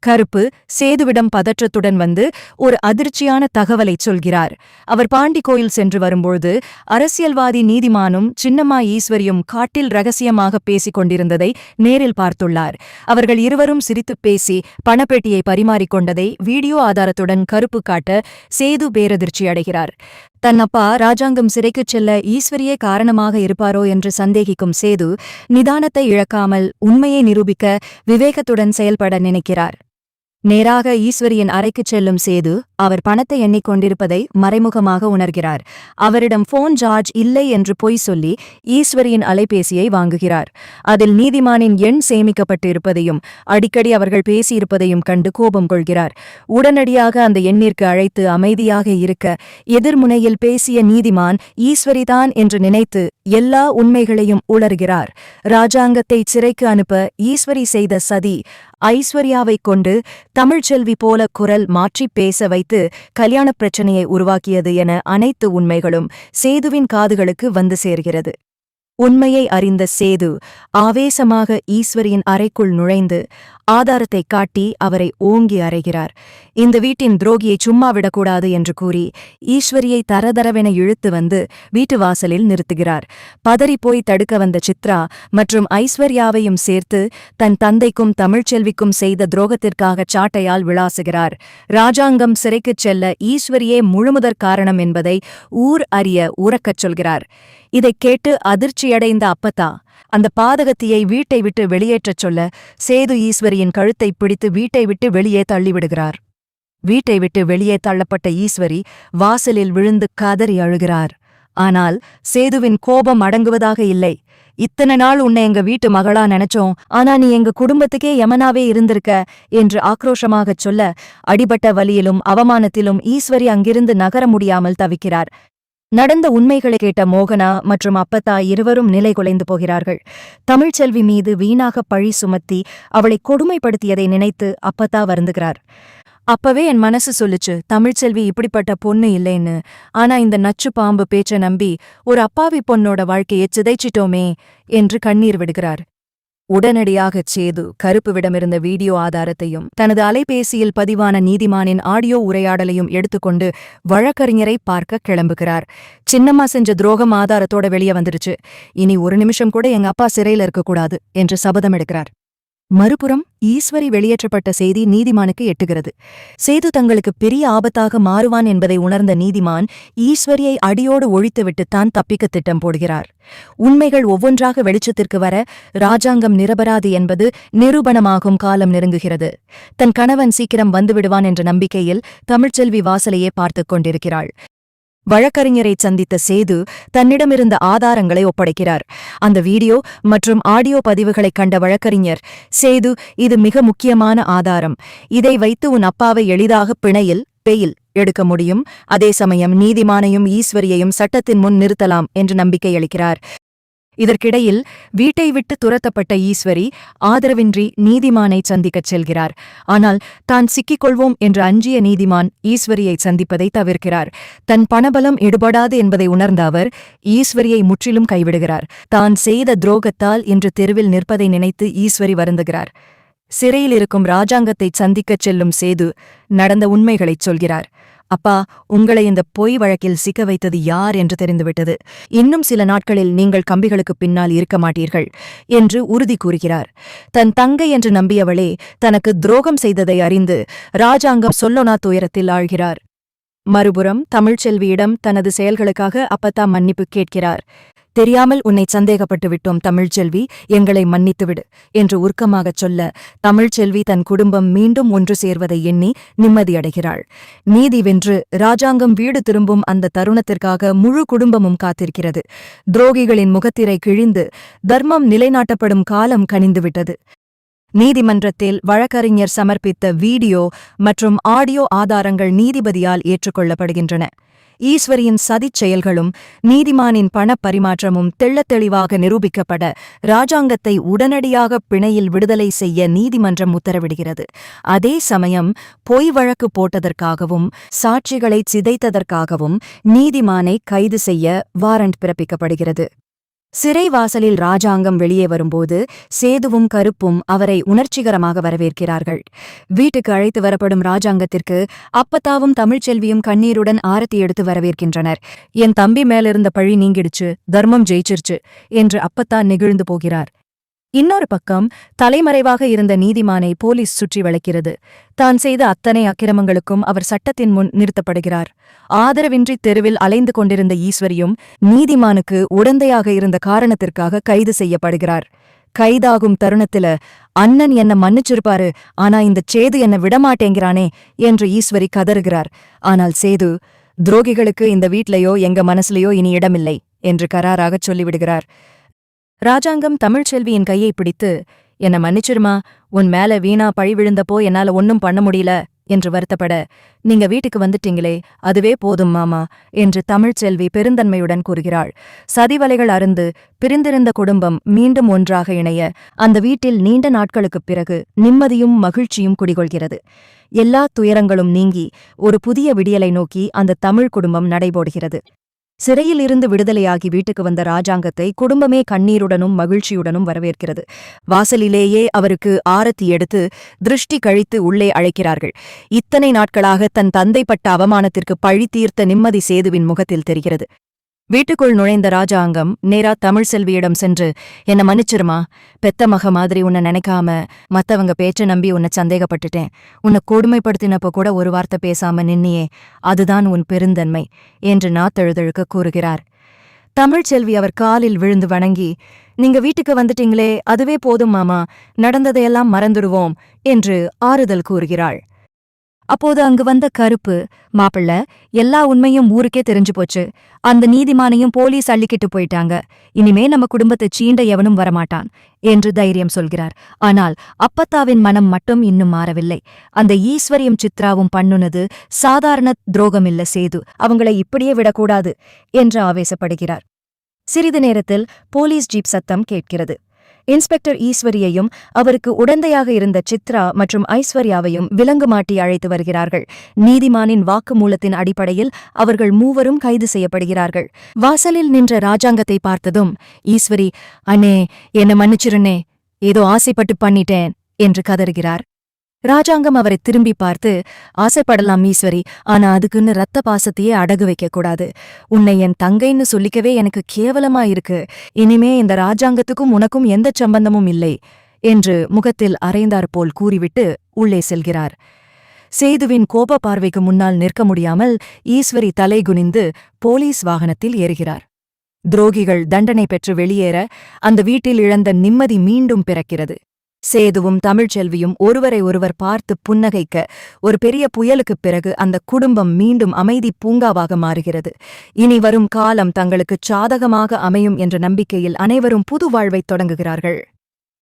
கருப்பு சேதுவிடம் பதற்றத்துடன் வந்து ஒரு அதிர்ச்சியான தகவலை சொல்கிறார். அவர் பாண்டி கோயில் சென்று வரும்பொழுது அரசியல்வாதி நீதிமானும் சின்னம்மா ஈஸ்வரியும் காட்டில் ரகசியமாக பேசிக் கொண்டிருந்ததை நேரில் பார்த்துள்ளார். அவர்கள் இருவரும் சிரித்துப் பேசி பணப்பெட்டியை பரிமாறிக்கொண்டதை வீடியோ ஆதாரத்துடன் கருப்பு காட்ட சேது பேரதிர்ச்சி அடைகிறார். தன் அப்பா ராஜாங்கம் சிறைக்குச் செல்ல ஈஸ்வரியே காரணமாக இருப்பாரோ என்று சந்தேகிக்கும் சேது நிதானத்தை இழக்காமல் உண்மையை நிரூபிக்க விவேகத்துடன் செயல்பட நினைக்கிறார். நேராக ஈஸ்வரியின் அறைக்குச் செல்லும் சேது அவர் பணத்தை எண்ணிக்கொண்டிருப்பதை மறைமுகமாக உணர்கிறார். அவரிடம் போன் சார்ஜ் இல்லை என்று பொய் சொல்லி ஈஸ்வரியின் அலைபேசியை வாங்குகிறார். அதில் நீதிமானின் எண் சேமிக்கப்பட்டு இருப்பதையும் அடிக்கடி அவர்கள் பேசியிருப்பதையும் கண்டு கோபம் கொள்கிறார். உடனடியாக அந்த எண்ணிற்கு அழைத்து அமைதியாக இருக்க எதிர்முனையில் பேசிய நீதிமான் ஈஸ்வரிதான் என்று நினைத்து எல்லா உண்மைகளையும் உளறுகிறார். ராஜாங்கத்தை சிறைக்கு அனுப்ப ஈஸ்வரி செய்த சதி ஐஸ்வர்யாவைக் கொண்டு தமிழ்ச்செல்வி போல குரல் மாற்றி பேச வைத்து கல்யாணப் பிரச்சனையை உருவாக்கியது என அனைத்து உண்மைகளும் சேதுவின் காதுகளுக்கு வந்து சேர்கிறது. உண்மையை அறிந்த சேது ஆவேசமாக ஈஸ்வரியின் அறைக்குள் நுழைந்து ஆதாரத்தை காட்டி அவரை ஓங்கி அறைகிறார். இந்த வீட்டின் துரோகியை சும்மா விடக்கூடாது என்று கூறி ஈஸ்வரியை தரதரவென இழுத்து வந்து வீட்டு வாசலில் நிறுத்துகிறார். பதறிப்போய் தடுக்க வந்த சித்ரா மற்றும் ஐஸ்வர்யாவையும் சேர்த்து தன் தந்தைக்கும் தமிழ்ச்செல்விக்கும் செய்த துரோகத்திற்காக சாட்டையால் விளாசுகிறார். ராஜாங்கம் சிறைக்குச் செல்ல ஈஸ்வரியே முழுமுதற் காரணம் என்பதை ஊர் அறிய உரக்கச் சொல்கிறார். இதைக் கேட்டு அதிர்ச்சியடைந்த அப்பத்தா அந்த பாதகத்தியை வீட்டை விட்டு வெளியேற்றச் சொல்ல சேது ஈஸ்வரியின் கழுத்தை பிடித்து வீட்டை விட்டு வெளியே தள்ளிவிடுகிறார். வீட்டை விட்டு வெளியே தள்ளப்பட்ட ஈஸ்வரி வாசலில் விழுந்து கதறி அழுகிறார். ஆனால் சேதுவின் கோபம் அடங்குவதாக இல்லை. இத்தனை நாள் உன்னை எங்க வீட்டு மகளா நினைச்சோம், ஆனா நீ எங்க குடும்பத்துக்கே யமனாவே இருந்திருக்க என்று ஆக்ரோஷமாகச் சொல்ல அடிபட்ட வலியிலும் அவமானத்திலும் ஈஸ்வரி அங்கிருந்து நகர முடியாமல் தவிக்கிறார். நடந்த உண்மைகளை கேட்ட மோகனா மற்றும் அப்பத்தா இருவரும் நிலை குலைந்து போகிறார்கள். தமிழ்ச்செல்வி மீது வீணாக பழி சுமத்தி அவளை கொடுமைப்படுத்தியதை நினைத்து அப்பத்தா வருந்துகிறார். அப்பவே என் மனசு சொல்லுச்சு தமிழ்ச்செல்வி இப்படிப்பட்ட பொண்ணு இல்லைன்னு. ஆனா இந்த நச்சு பாம்பு பேச்ச நம்பி ஒரு அப்பாவி பொண்ணோட வாழ்க்கையை சிதைச்சிட்டோமே என்று கண்ணீர் விடுகிறார். உடனடியாகச் சேது கருப்புவிடமிருந்த வீடியோ ஆதாரத்தையும் தனது அலைபேசியில் பதிவான நீதிமானின் ஆடியோ உரையாடலையும் எடுத்துக்கொண்டு வழக்கறிஞரை பார்க்க கிளம்புகிறார். சின்னம்மா செஞ்ச துரோகம் ஆதாரத்தோட வெளியே வந்துருச்சு. இனி ஒரு நிமிஷம் கூட எங்க அப்பா சிறையில இருக்கக்கூடாது என்று சபதம் எடுக்கிறார். மறுபுறம் ஈஸ்வரி வெளியேற்றப்பட்ட செய்தி நீதிமானுக்கு எட்டுகிறது. சேது தங்களுக்கு பெரிய ஆபத்தாக மாறுவான் என்பதை உணர்ந்த நீதிமான் ஈஸ்வரியை அடியோடு ஒழித்துவிட்டுத்தான் தப்பிக்க திட்டம் போடுகிறார். உண்மைகள் ஒவ்வொன்றாக வெளிச்சத்திற்கு வர ராஜாங்கம் நிரபராதி என்பது நிரூபணமாகும் காலம் நெருங்குகிறது. தன் கணவன் சீக்கிரம் வந்துவிடுவான் என்ற நம்பிக்கையில் தமிழ்ச்செல்வி வாசலையே பார்த்துக் கொண்டிருக்கிறாள். வழக்கறிஞரை சந்தித்த சேது தன்னிடமிருந்த ஆதாரங்களை ஒப்படைக்கிறார். அந்த வீடியோ மற்றும் ஆடியோ பதிவுகளைக் கண்ட வழக்கறிஞர், சேது, இது மிக முக்கியமான ஆதாரம். இதை வைத்து உன் அப்பாவை எளிதாக பிணையில் பெயில் எடுக்க முடியும். அதே சமயம் நீதிமானையும் ஈஸ்வரியையும் சட்டத்தின் முன் நிறுத்தலாம் என்று நம்பிக்கை அளிக்கிறார். இதற்கிடையில் வீட்டை விட்டு துரத்தப்பட்ட ஈஸ்வரி ஆதரவின்றி நீதிமானை சந்திக்கச் செல்கிறார். ஆனால் தான் சிக்கிக்கொள்வோம் என்று அஞ்சிய நீதிமான் ஈஸ்வரியை சந்திப்பதை தவிர்க்கிறார். தன் பணபலம் எடுபடாது என்பதை உணர்ந்த அவர் ஈஸ்வரியை முற்றிலும் கைவிடுகிறார். தான் செய்த துரோகத்தால் இன்று தெருவில் நிற்பதை நினைத்து ஈஸ்வரி வருந்துகிறார். சிறையில் இருக்கும் ராஜாங்கத்தை சந்திக்கச் செல்லும் சேது நடந்த உண்மைகளைச் சொல்கிறார். அப்பா, உங்களை இந்த பொய் வழக்கில் சிக்க வைத்தது யார் என்று தெரிந்துவிட்டது. இன்னும் சில நாட்களில் நீங்கள் கம்பிகளுக்கு பின்னால் இருக்க மாட்டீர்கள் என்று உறுதி கூறுகிறார். தன் தங்கை என்று நம்பியவளே தனக்கு துரோகம் செய்ததை அறிந்து ராஜாங்கம் சொல்லொணா துயரத்தில் ஆழ்கிறார். மறுபுறம் தமிழ்ச்செல்வியிடம் தனது செயல்களுக்காக அப்பத்தா மன்னிப்பு கேட்கிறார். தெரியாமல் உன்னை சந்தேகப்பட்டு விட்டோம் தமிழ்ச்செல்வி, எங்களை மன்னித்துவிடு என்று உருக்கமாகச் சொல்ல தமிழ்ச்செல்வி தன் குடும்பம் மீண்டும் ஒன்று சேர்வதை எண்ணி நிம்மதியடைகிறாள். நீதி வென்று ராஜாங்கம் வீடு திரும்பும் அந்த தருணத்திற்காக முழு குடும்பமும் காத்திருக்கிறது. துரோகிகளின் முகத்திரை கிழிந்து தர்மம் நிலைநாட்டப்படும் காலம் கனிந்துவிட்டது. நீதிமன்றத்தில் வழக்கறிஞர் சமர்ப்பித்த வீடியோ மற்றும் ஆடியோ ஆதாரங்கள் நீதிபதியால் ஏற்றுக்கொள்ளப்படுகின்றன. ஈஸ்வரியின் சதிச் செயல்களும் நீதிமானின் பணப்பரிமாற்றமும் தெள்ளத்தெளிவாக நிரூபிக்கப்பட ராஜாங்கத்தை உடனடியாக பிணையில் விடுதலை செய்ய நீதிமன்றம் உத்தரவிடுகிறது. அதே சமயம் பொய் வழக்கு போட்டதற்காகவும் சாட்சிகளை சிதைத்ததற்காகவும் நீதிமானை கைது செய்ய வாரண்ட் பிறப்பிக்கப்படுகிறது. சிறைவாசலில் ராஜாங்கம் வெளியே வரும்போது சேதுவும் கருப்பும் அவரை உணர்ச்சிகரமாக வரவேற்கிறார்கள். வீட்டுக்கு அழைத்து வரப்படும் ராஜாங்கத்திற்கு அப்பத்தாவும் தமிழ்ச்செல்வியும் கண்ணீருடன் ஆரத்தி எடுத்து வரவேற்கின்றனர். என் தம்பி மேலிருந்த பழி நீங்கிடுச்சு, தர்மம் ஜெயிச்சிருச்சு என்று அப்பத்தா நெகிழ்ந்து போகிறார். இன்னொரு பக்கம் தலைமறைவாக இருந்த நீதிமானை போலீஸ் சுற்றி வளைக்கிறது. தான் செய்த அத்தனை அக்கிரமங்களுக்கும் அவர் சட்டத்தின் முன் நிறுத்தப்படுகிறார். ஆதரவின்றி தெருவில் அலைந்து கொண்டிருந்த ஈஸ்வரியும் நீதிமானுக்கு உடந்தையாக இருந்த காரணத்திற்காக கைது செய்யப்படுகிறார். கைதாகும் தருணத்தில அண்ணன் என்ன மன்னிச்சிருப்பாரு, ஆனா இந்த சேது என்ன விடமாட்டேங்கிறானே என்று ஈஸ்வரி கதறுகிறார். ஆனால் சேது, துரோகிகளுக்கு இந்த வீட்லயோ எங்க மனசுலயோ இனி இடமில்லை என்று கராராகச் சொல்லிவிடுகிறார். ராஜாங்கம் தமிழ்ச்செல்வியின் கையை பிடித்து, என்ன மன்னிச்சிருமா, உன் மேல வீணா பழி விழுந்தப்போ என்னால ஒன்னும் பண்ண முடியல என்று வருத்தப்பட, நீங்க வீட்டுக்கு வந்துட்டீங்களே அதுவே போதும் மாமா என்று தமிழ்ச்செல்வி பெருந்தன்மையுடன் கூறுகிறாள். சதிவலைகள் அருந்து பிரிந்திருந்த குடும்பம் மீண்டும் ஒன்றாக இணைய அந்த வீட்டில் நீண்ட நாட்களுக்குப் பிறகு நிம்மதியும் மகிழ்ச்சியும் குடிகொள்கிறது. எல்லா துயரங்களும் நீங்கி ஒரு புதிய விடியலை நோக்கி அந்த தமிழ் குடும்பம் நடைபோடுகிறது. சிறையில் இருந்து விடுதலையாகி வீட்டுக்கு வந்த ராஜாங்கத்தை குடும்பமே கண்ணீருடனும் மகிழ்ச்சியுடனும் வரவேற்கிறது. வாசலிலேயே அவருக்கு ஆரத்தி எடுத்து திருஷ்டி கழித்து உள்ளே அழைக்கிறார்கள். இத்தனை நாட்களாக தன் தந்தை பட்ட அவமானத்திற்கு பழி தீர்த்த நிம்மதி சேதுவின் முகத்தில் தெரிகிறது. வீட்டுக்குள் நுழைந்த ராஜாங்கம் நேரா தமிழ்செல்வியிடம் சென்று, என்ன மன்னிச்சிருமா, பெத்த மக மாதிரி உன்னை நினைக்காம மத்தவங்க பேச்ச நம்பி உன்னை சந்தேகப்பட்டுட்டேன். உன்னை கொடுமைப்படுத்தினப்ப கூட ஒரு வார்த்தை பேசாம நின்னியே, அதுதான் உன் பெருந்தன்மை என்று நாத்தெழுதழுக்க கூறுகிறார். தமிழ்ச்செல்வி அவர் காலில் விழுந்து வணங்கி, நீங்க வீட்டுக்கு வந்துட்டீங்களே அதுவே போதும் மாமா, நடந்ததையெல்லாம் மறந்துடுவோம் என்று ஆறுதல் கூறுகிறாள். அப்போது அங்கு வந்த கருப்பு, மாப்பிள்ள, எல்லா உண்மையும் ஊருக்கே தெரிஞ்சு போச்சு, அந்த நீதிமானையும் போலீஸ் அள்ளிக்கிட்டு போயிட்டாங்க, இனிமே நம்ம குடும்பத்தை சீண்ட எவனும் வரமாட்டான் என்று தைரியம் சொல்கிறார். ஆனால் அப்பத்தாவின் மனம் மட்டும் இன்னும் மாறவில்லை. அந்த ஈஸ்வரியும் சித்ராவும் பண்ணுனது சாதாரண துரோகமில்ல சேது, அவங்களை இப்படியே விடக்கூடாது என்று ஆவேசப்படுகிறார். சிறிது நேரத்தில் போலீஸ் ஜீப் சத்தம் கேட்கிறது. இன்ஸ்பெக்டர் ஈஸ்வரியையும் அவருக்கு உடந்தையாக இருந்த சித்ரா மற்றும் ஐஸ்வர்யாவையும் விலங்கு மாட்டி அழைத்து வருகிறார்கள். நீதிமானின் வாக்குமூலத்தின் அடிப்படையில் அவர்கள் மூவரும் கைது செய்யப்படுகிறார்கள். வாசலில் நின்ற ராஜாங்கத்தை பார்த்ததும் ஈஸ்வரி, அண்ணே என்ன மன்னிச்சிருன்னே, ஏதோ ஆசைப்பட்டு பண்ணிட்டேன் என்று கதறுகிறார். ராஜாங்கம் அவரை திரும்பி பார்த்து, ஆசைப்படலாம் ஈஸ்வரி, ஆனா அதுக்குன்னு ரத்த பாசத்தையே அடகு வைக்கக்கூடாது. உன்னை என் தங்கைன்னு சொல்லிக்கவே எனக்கு கேவலமா இருக்கு. இனிமே இந்த ராஜாங்கத்துக்கும் உனக்கும் எந்தச் சம்பந்தமும் இல்லை என்று முகத்தில் அரைந்தாற்போல் கூறிவிட்டு உள்ளே செல்கிறார். சேதுவின் கோப பார்வைக்கு முன்னால் நிற்க முடியாமல் ஈஸ்வரி தலை குனிந்து போலீஸ் வாகனத்தில் ஏறுகிறார். துரோகிகள் தண்டனை பெற்று வெளியேற அந்த வீட்டில் இழந்த நிம்மதி மீண்டும் பிறக்கிறது. சேதுவும் தமிழ்ச்செல்வியும் ஒருவரை ஒருவர் பார்த்து புன்னகைக்க ஒரு பெரிய புயலுக்குப் பிறகு அந்த குடும்பம் மீண்டும் அமைதி பூங்காவாக மாறுகிறது. இனி வரும் காலம் தங்களுக்கு சாதகமாக அமையும் என்ற நம்பிக்கையில் அனைவரும் புது வாழ்வைத் தொடங்குகிறார்கள்.